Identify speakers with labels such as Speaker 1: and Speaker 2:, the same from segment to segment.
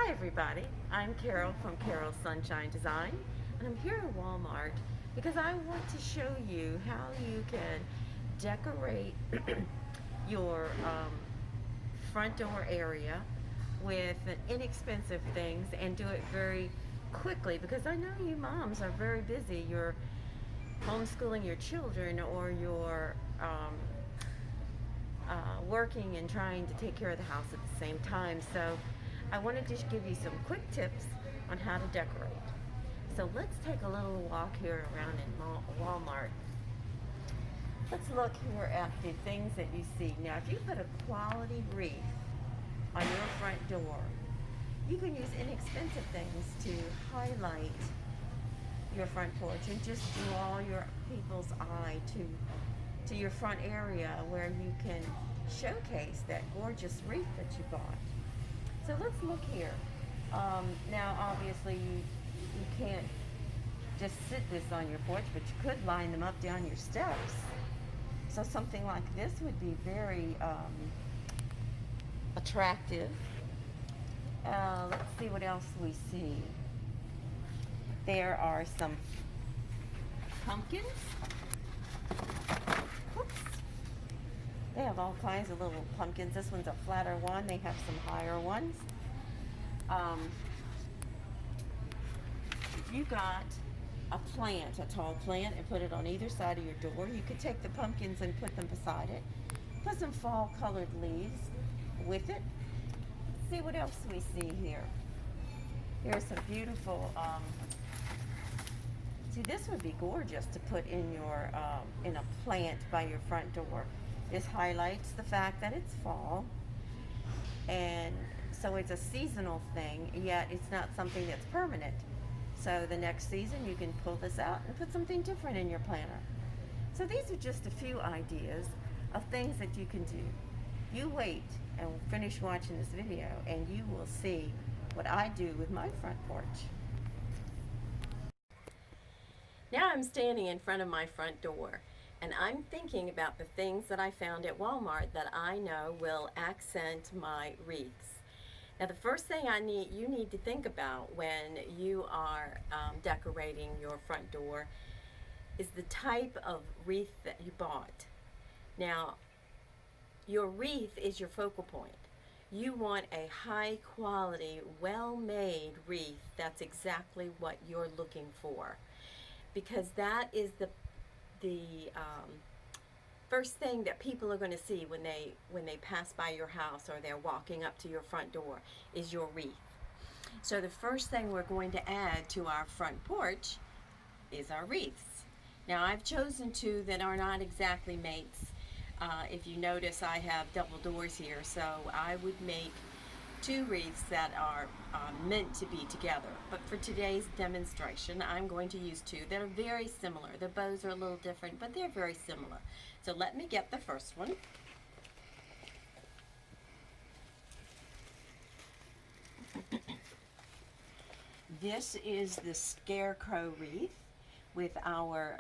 Speaker 1: Hi everybody, I'm Carol from Carol's Sunshine Design, and I'm here at Walmart because I want to show you how you can decorate your front door area with inexpensive things and do it very quickly, because I know you moms are very busy. You're homeschooling your children, or you're working and trying to take care of the house at the same time. So I wanted to give you some quick tips on how to decorate. So let's take a little walk here around in Walmart. Let's look here at the things that you see. Now, if you put a quality wreath on your front door, you can use inexpensive things to highlight your front porch and just draw your people's eye to your front area, where you can showcase that gorgeous wreath that you bought. So let's look here. Now, obviously, you can't just sit this on your porch, but you could line them up down your steps. So something like this would be very attractive. Let's see what else we see. There are some pumpkins. Whoops. They have all kinds of little pumpkins. This one's a flatter one. They have some higher ones. If you got a plant, a tall plant, and put it on either side of your door, you could take the pumpkins and put them beside it. Put some fall colored leaves with it. Let's see what else we see here. Here's some beautiful, see, this would be gorgeous to put in your, in a plant by your front door. This highlights the fact that it's fall, and so it's a seasonal thing, yet it's not something that's permanent. So the next season you can pull this out and put something different in your planter. So these are just a few ideas of things that you can do. You wait and finish watching this video and you will see what I do with my front porch. Now I'm standing in front of my front door, and I'm thinking about the things that I found at Walmart that I know will accent my wreaths. Now, the first thing you need to think about when you are decorating your front door is the type of wreath that you bought. Now, your wreath is your focal point. You want a high quality, well-made wreath. That's exactly what you're looking for, because that is the first thing that people are going to see when they pass by your house or they're walking up to your front door is your wreath. So the first thing we're going to add to our front porch is our wreaths. Now, I've chosen two that are not exactly mates. If you notice, I have double doors here, so I would make two wreaths that are meant to be together. But for today's demonstration, I'm going to use two that are very similar. The bows are a little different, but they're very similar. So let me get the first one. This is the scarecrow wreath with our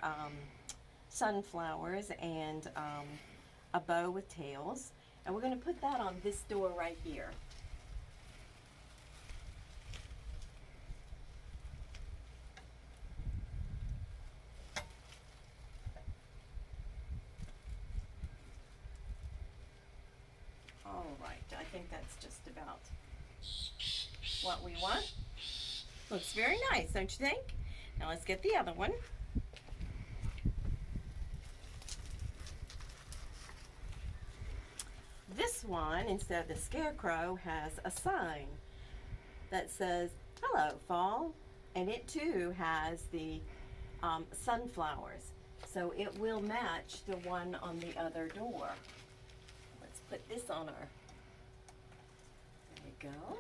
Speaker 1: sunflowers and a bow with tails. And we're going to put that on this door right here. All right, I think that's just about what we want. Looks very nice, don't you think? Now let's get the other one. This one, instead of the scarecrow, has a sign that says, "Hello, Fall," and it too has the sunflowers. So it will match the one on the other door. Let's put this on our, there we go.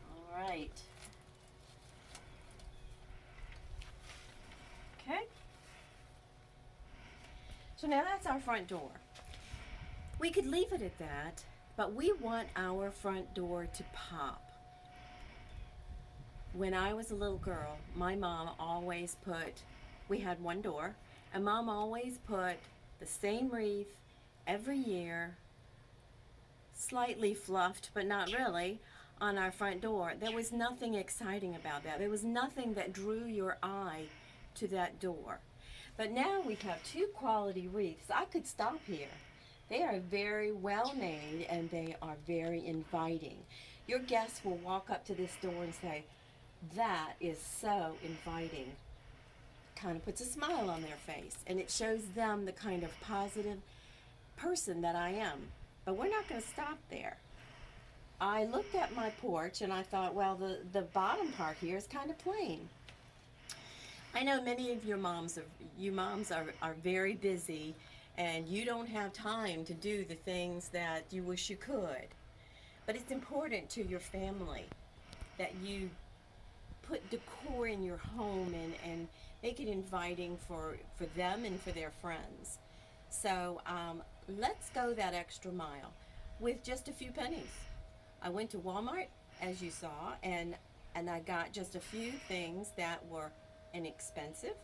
Speaker 1: All right. Okay. So now that's our front door. We could leave it at that, but we want our front door to pop. When I was a little girl, my mom always put, we had one door, and Mom always put the same wreath every year, slightly fluffed, but not really, on our front door. There was nothing exciting about that. There was nothing that drew your eye to that door. But now we have two quality wreaths. I could stop here. They are very well made and they are very inviting. Your guests will walk up to this door and say, "That is so inviting." Kind of puts a smile on their face, and it shows them the kind of positive person that I am. But we're not going to stop there. I looked at my porch and I thought, well, the bottom part here is kind of plain. I know many of you moms are very busy and you don't have time to do the things that you wish you could. But it's important to your family that you put decor in your home and make it inviting for them and for their friends. So let's go that extra mile with just a few pennies. I went to Walmart, as you saw, and I got just a few things that were inexpensive.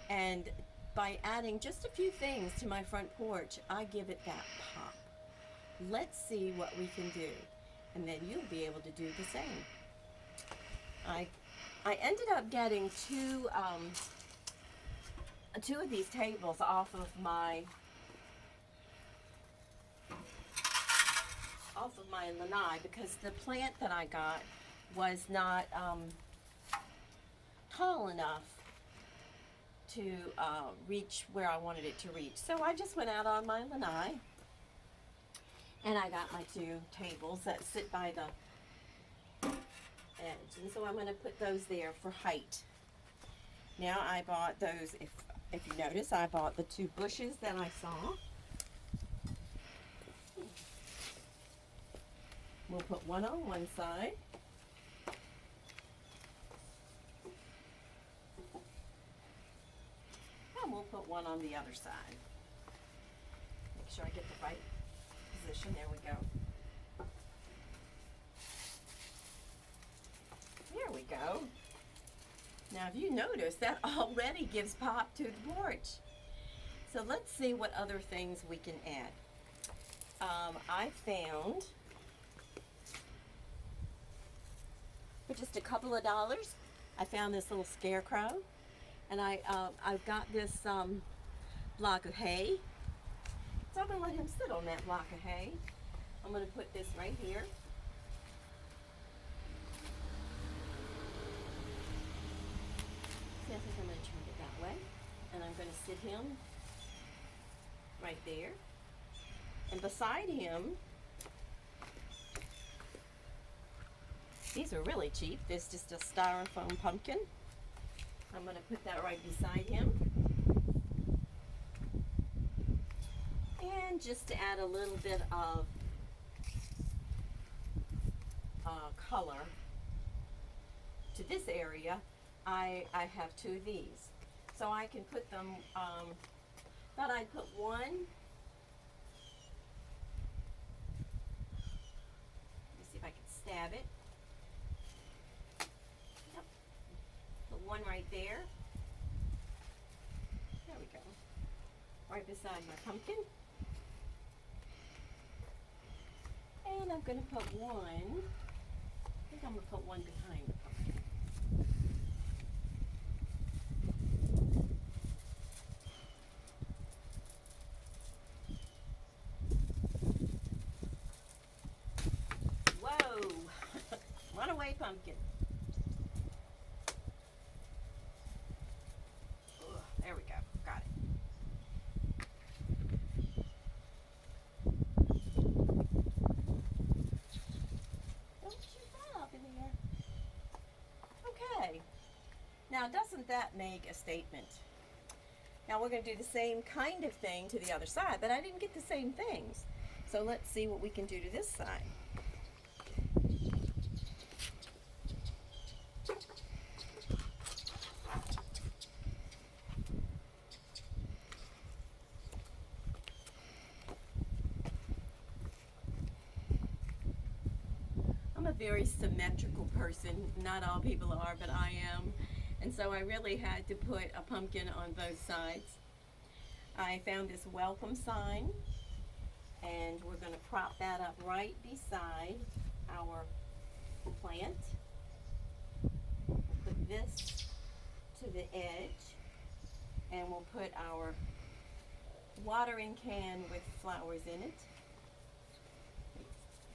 Speaker 1: And by adding just a few things to my front porch, I give it that pop. Let's see what we can do, and then you'll be able to do the same. I ended up getting two of these tables off of my lanai because the plant that I got was not tall enough to reach where I wanted it to reach. So I just went out on my lanai and I got my two tables that sit by the edge. And so I'm going to put those there for height. Now I bought those, if you notice, I bought the two bushes that I saw. We'll put one on one side. And we'll put one on the other side. Make sure I get the right position. There we go. There we go. Now if you notice, that already gives pop to the porch. So let's see what other things we can add. I found, for just a couple of dollars, I found this little scarecrow, and I've got this block of hay. So I'm going to let him sit on that block of hay. I'm going to put this right here. See, I think I'm going to turn it that way, and I'm going to sit him right there. And beside him, these are really cheap. There's just a styrofoam pumpkin. I'm going to put that right beside him. And just to add a little bit of color to this area, I have two of these. So I can put them, thought I'd put one. Let me see if I can stab it. Yep. Put one right there. There we go. Right beside my pumpkin. And I'm going to put one, I think I'm going to put one behind the pumpkin. Whoa! Run away, pumpkin. Ugh, there we go. Got it. Don't shoot that up in the air. Okay. Now, doesn't that make a statement? Now, we're going to do the same kind of thing to the other side, but I didn't get the same things. So let's see what we can do to this side. I'm a very symmetrical person. Not all people are, but I am. And so I really had to put a pumpkin on both sides. I found this welcome sign, and we're going to prop that up right beside our plant. Put this to the edge, and we'll put our watering can with flowers in it.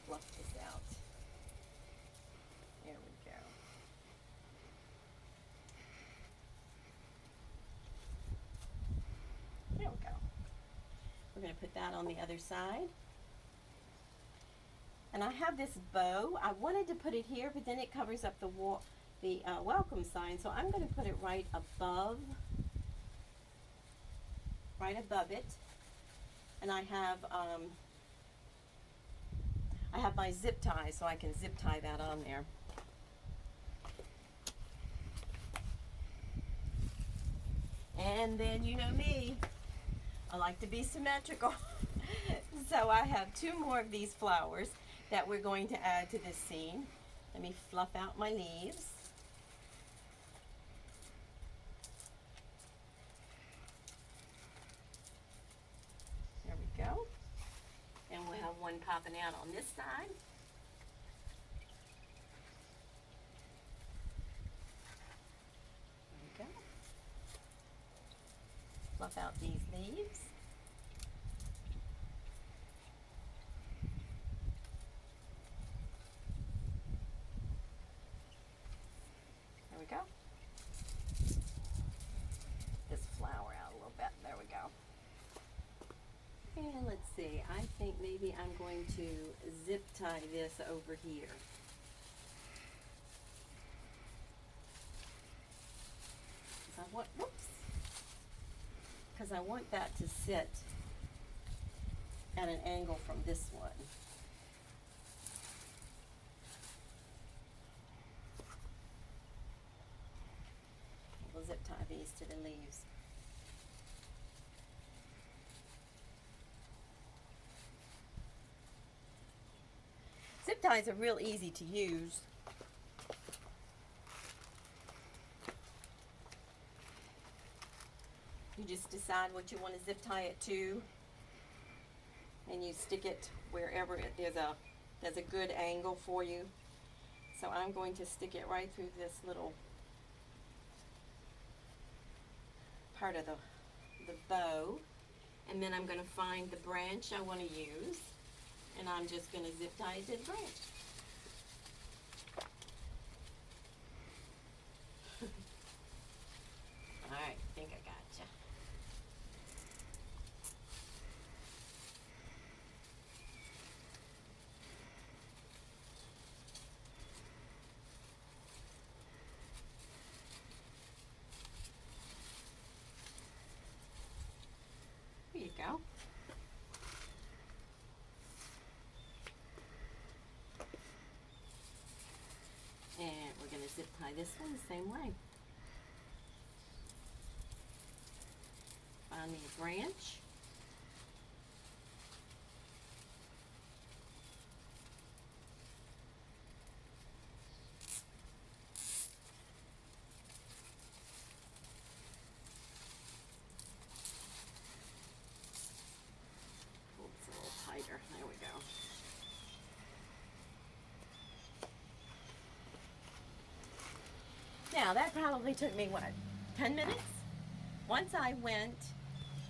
Speaker 1: Fluff this out. There we go. There we go. We're going to put that on the other side. And I have this bow. I wanted to put it here, but then it covers up the welcome sign. So I'm going to put it right above it. And I have my zip tie, so I can zip tie that on there. And then you know me, I like to be symmetrical. So I have 2 more of these flowers that we're going to add to this scene. Let me fluff out my leaves. There we go. And we'll have one popping out on this side. There we go. Fluff out these leaves. There we go. This flower out a little bit. There we go. And let's see, I think maybe I'm going to zip tie this over here. Because I want that to sit at an angle from this one. We'll zip tie these to the leaves. Zip ties are real easy to use. You just decide what you want to zip tie it to, and you stick it wherever there's a good angle for you. So I'm going to stick it right through this little part of the bow, and then I'm going to find the branch I want to use, and I'm just going to zip tie it to the branch. All right, I think I gotcha. There you go. And we're going to zip tie this one the same way. Find me a branch. Oh, it's a little tighter. There we go. Now that probably took me, what, 10 minutes? Once I went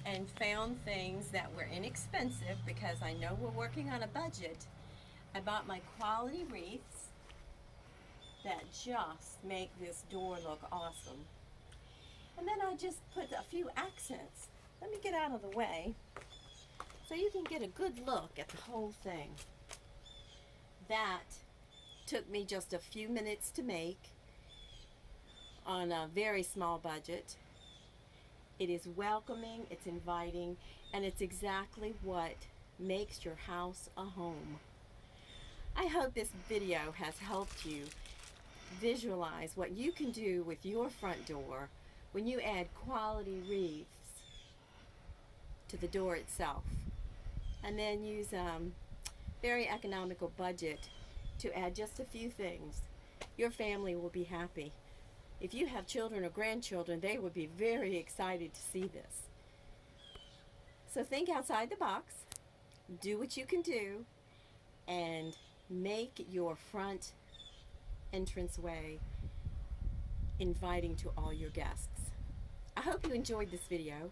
Speaker 1: and found things that were inexpensive, because I know we're working on a budget, I bought my quality wreaths that just make this door look awesome. And then I just put a few accents. Let me get out of the way so you can get a good look at the whole thing. That took me just a few minutes to make on a very small budget. It is welcoming, it's inviting, and it's exactly what makes your house a home. I hope this video has helped you visualize what you can do with your front door when you add quality wreaths to the door itself, and then use a very economical budget to add just a few things. Your family will be happy. If you have children or grandchildren, they would be very excited to see this. So think outside the box, do what you can do, and make your front entranceway inviting to all your guests. I hope you enjoyed this video.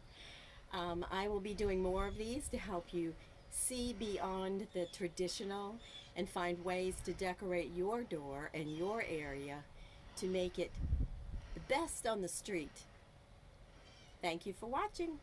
Speaker 1: I will be doing more of these to help you see beyond the traditional and find ways to decorate your door and your area to make it the best on the street. Thank you for watching.